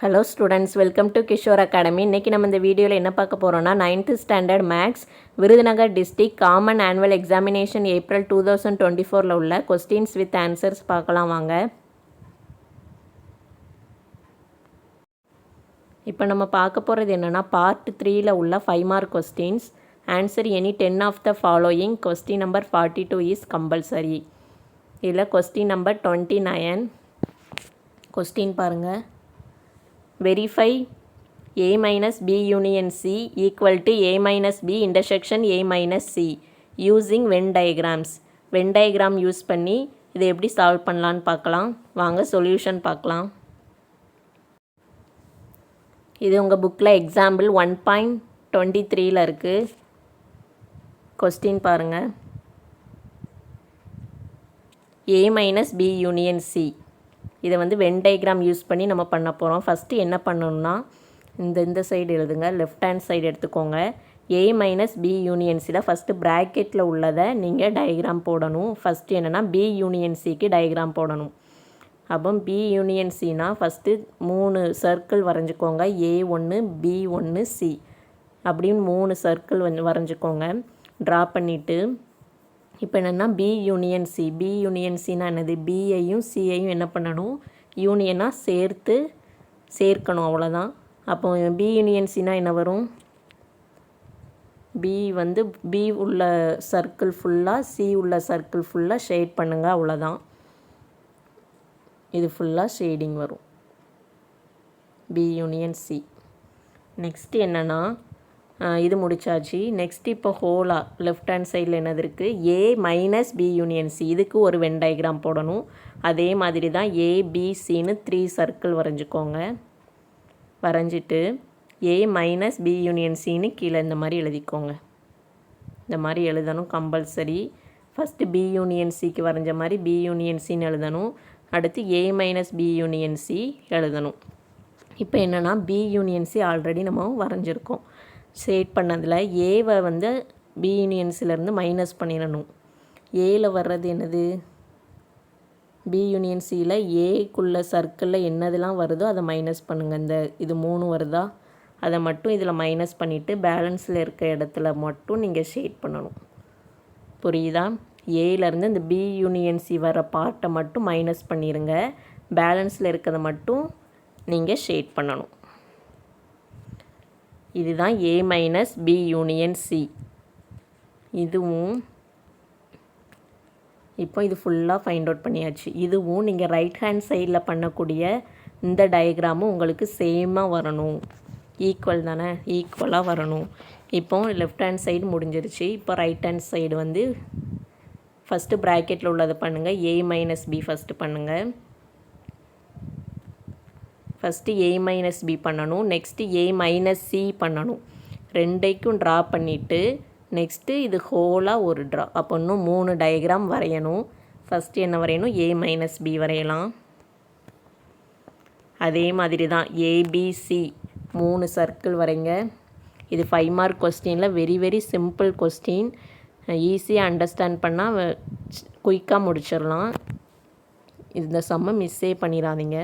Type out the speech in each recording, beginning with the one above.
Hello students, welcome to Kishore academy. இன்றைக்கி நம்ம இந்த வீடியோவில் என்ன பார்க்க போகிறோன்னா 9th standard maths Virudhunagar district common annual examination April 2024 உள்ள கொஸ்டின்ஸ் வித் ஆன்சர்ஸ் பார்க்கலாம் வாங்க. இப்போ நம்ம பார்க்க போகிறது என்னென்னா பார்ட் 3ல் உள்ள 5 mark questions. Answer any 10 of the following. Question number 42 is compulsory. இதில் கொஸ்டின் நம்பர் 29. கொஸ்டின் பாருங்கள். Verify A minus B union C equal to A minus B intersection A minus C using Venn diagrams. Venn diagram use பண்ணி இதை எப்படி solve பண்ணலான்னு பார்க்கலாம் வாங்க. Solution பார்க்கலாம். இது உங்கள் புக்கில் எக்ஸாம்பிள் 1.23 இருக்குது. கொஸ்டின் பாருங்கள். A minus B union C இதை வென் டயக்ராம் யூஸ் பண்ணி நம்ம பண்ண போகிறோம். ஃபஸ்ட்டு என்ன பண்ணணும்னா இந்த சைடு எழுதுங்க, லெஃப்ட் ஹேண்ட் சைடு எடுத்துக்கோங்க. A மைனஸ் B யூனியன் சியில் ஃபஸ்ட்டு ப்ராக்கெட்டில் உள்ளதை நீங்கள் டயக்ராம் போடணும். ஃபஸ்ட்டு என்னென்னா B யூனியன் சிக்கு டயக்ராம் போடணும். அப்போ B யூனியன் சினா ஃபஸ்ட்டு 3 சர்க்கிள் வரைஞ்சிக்கோங்க. A1 B1 C அப்படின்னு 3 சர்க்கிள் வரைஞ்சிக்கோங்க. ட்ரா பண்ணிவிட்டு இப்போ என்னென்னா B யூனியன் சினா என்னது, பியையும் சியையும் என்ன பண்ணணும், யூனியனாக சேர்க்கணும், அவ்வளோதான். அப்போ B யூனியன் சினா என்ன வரும், B உள்ள சர்க்கிள் ஃபுல்லாக C உள்ள சர்க்கிள் ஃபுல்லாக ஷேட் பண்ணுங்கள், அவ்வளோதான். இது ஃபுல்லாக ஷேடிங் வரும் B யூனியன் C. நெக்ஸ்ட்டு என்னென்னா இது முடிச்சாச்சு. நெக்ஸ்ட் இப்போ ஹோலாக லெஃப்ட் ஹேண்ட் சைடில் என்னது இருக்குது, A minus B union C. இதுக்கு ஒரு வென் டயக்ராம் போடணும். அதே மாதிரி தான் ABCன்னு 3 சர்க்கிள் வரைஞ்சிக்கோங்க. வரைஞ்சிட்டு A மைனஸ் B யூனியன் Cன்னு கீழே இந்த மாதிரி எழுதிக்கோங்க. இந்த மாதிரி எழுதணும் கம்பல்சரி. ஃபஸ்ட்டு B யூனியன் Cக்கு வரைஞ்ச மாதிரி B யூனியன் Cன்னு எழுதணும். அடுத்து A minus B union C எழுதணும். இப்போ என்னென்னா B யூனியன் C ஆல்ரெடி நம்ம வரைஞ்சிருக்கோம். ஷேட் பண்ணதில் ஏவை B யூனியன்ஸிலேருந்து மைனஸ் பண்ணிடணும். ஏல வர்றது என்னது, B யூனியன் சியில் ஏக்குள்ள சர்க்கிளில் என்னதெல்லாம் வருதோ அதை மைனஸ் பண்ணுங்கள். இது 3 வருதா, அதை மட்டும் இதில் மைனஸ் பண்ணிவிட்டு பேலன்ஸில் இருக்க இடத்துல மட்டும் நீங்கள் ஷேட் பண்ணணும். புரியுதா? ஏலேருந்து இந்த B யூனியன் சி வர பார்ட்டை மட்டும் மைனஸ் பண்ணிடுங்க. பேலன்ஸில் இருக்கிறத மட்டும் நீங்கள் ஷேட் பண்ணணும். இதுதான் A minus B union C. இதுவும் இப்போ இது ஃபுல்லாக ஃபைண்ட் அவுட் பண்ணியாச்சு. இதுவும் நீங்கள் ரைட் ஹேண்ட் சைடில் பண்ணக்கூடிய இந்த டயக்ராமும் உங்களுக்கு சேமாக வரணும். ஈக்குவல் தானே, ஈக்குவலாக வரணும். இப்போ லெஃப்ட் ஹேண்ட் சைடு முடிஞ்சிருச்சு. இப்போ ரைட் ஹேண்ட் சைடு ஃபஸ்ட்டு ப்ராக்கெட்டில் உள்ளதை பண்ணுங்கள். A மைனஸ் B ஃபஸ்ட்டு பண்ணுங்கள். ஃபஸ்ட்டு A மைனஸ் B பண்ணணும். நெக்ஸ்ட்டு A மைனஸ் C பண்ணணும். ரெண்டைக்கும் ட்ரா பண்ணிவிட்டு நெக்ஸ்ட்டு இது ஹோலாக ஒரு ட்ரா. அப்போ இன்னும் 3 டயக்ராம் வரையணும். ஃபஸ்ட்டு என்ன வரையணும், A மைனஸ் B வரையலாம். அதே மாதிரி தான் ABC 3 சர்க்கிள் வரைங்க. இது 5 மார்க் கொஸ்டினில் வெரி வெரி சிம்பிள் கொஸ்டின். ஈஸியாக அண்டர்ஸ்டாண்ட் பண்ணால் குயிக்காக முடிச்சிடலாம். இந்த சம்மை மிஸ்ஸே பண்ணிடாதீங்க.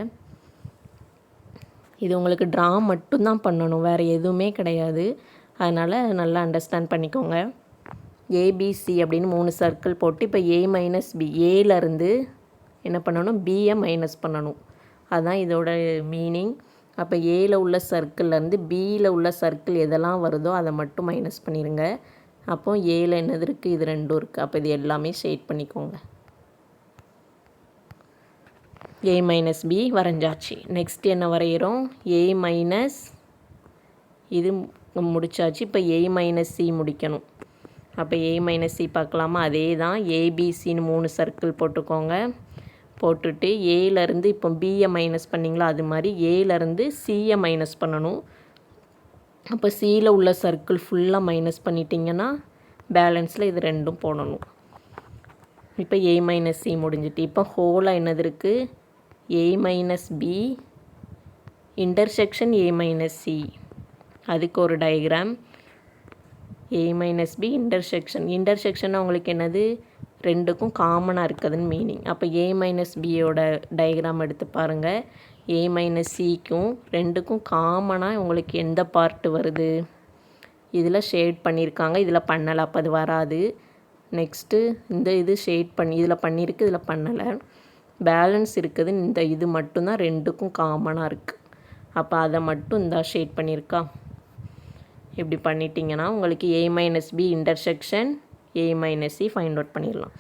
இது உங்களுக்கு ட்ரா மட்டும்தான் பண்ணணும், வேறு எதுவுமே கிடையாது. அதனால் நல்லா அண்டர்ஸ்டாண்ட் பண்ணிக்கோங்க. ABC அப்படின்னு 3 சர்க்கிள் போட்டு இப்போ A மைனஸ் B, ஏலேருந்து என்ன பண்ணணும், Bயை மைனஸ் பண்ணணும். அதுதான் இதோட மீனிங். அப்போ ஏல உள்ள சர்க்கிள்லேருந்து Bயில் உள்ள சர்க்கிள் எதெல்லாம் வருதோ அதை மட்டும் மைனஸ் பண்ணிடுங்க. அப்போது ஏல என்னது இருக்குது, இது 2 இருக்குது. அப்போ இது எல்லாமே ஷேட் பண்ணிக்கோங்க. A minus B வரைஞ்சாச்சு. நெக்ஸ்ட் என்ன வரைகிறோம், A மைனஸ், இது முடிச்சாச்சு. இப்போ A மைனஸ் C முடிக்கணும். அப்போ A மைனஸ் C பார்க்கலாமா, அதே தான். ABCன்னு 3 சர்க்கிள் போட்டுக்கோங்க. போட்டுட்டு ஏலேருந்து இப்போ Bயை மைனஸ் பண்ணிங்களா, அது மாதிரி ஏலேருந்து Cயை மைனஸ் பண்ணணும். அப்போ Cயில் உள்ள சர்க்கிள் ஃபுல்லாக மைனஸ் பண்ணிட்டீங்கன்னா பேலன்ஸில் இது 2ம் போடணும். இப்போ A மைனஸ் C முடிஞ்சிட்டு இப்போ ஹோலாக என்னது இருக்குது, A minus B intersection A minus C. அதுக்கு ஒரு diagram. A minus B intersection. உங்களுக்கு என்னது, ரெண்டுக்கும் காமனாக இருக்குதுன்னு மீனிங். அப்போ ஏ மைனஸ் பியோட டயக்ராம் எடுத்து பாருங்கள். ஏ மைனஸ் சிக்கும் ரெண்டுக்கும் காமனாக உங்களுக்கு எந்த பார்ட்டு வருது? இதில் ஷேட் பண்ணியிருக்காங்க, இதில் பண்ணலை, அப்போ அது வராது. நெக்ஸ்ட்டு இந்த இது ஷேட் பண்ணி இதில் பண்ணியிருக்கு, இதில் பண்ணலை. பேலன்ஸ் இருக்குது இந்த இது மட்டும்தான் ரெண்டுக்கும் காமனாக இருக்குது. அப்போ அதை மட்டும் இந்த ஷேட் பண்ணியிருக்கா. இப்படி பண்ணிட்டீங்கன்னா உங்களுக்கு A minus B intersection A minus C find out பண்ணிடலாம்.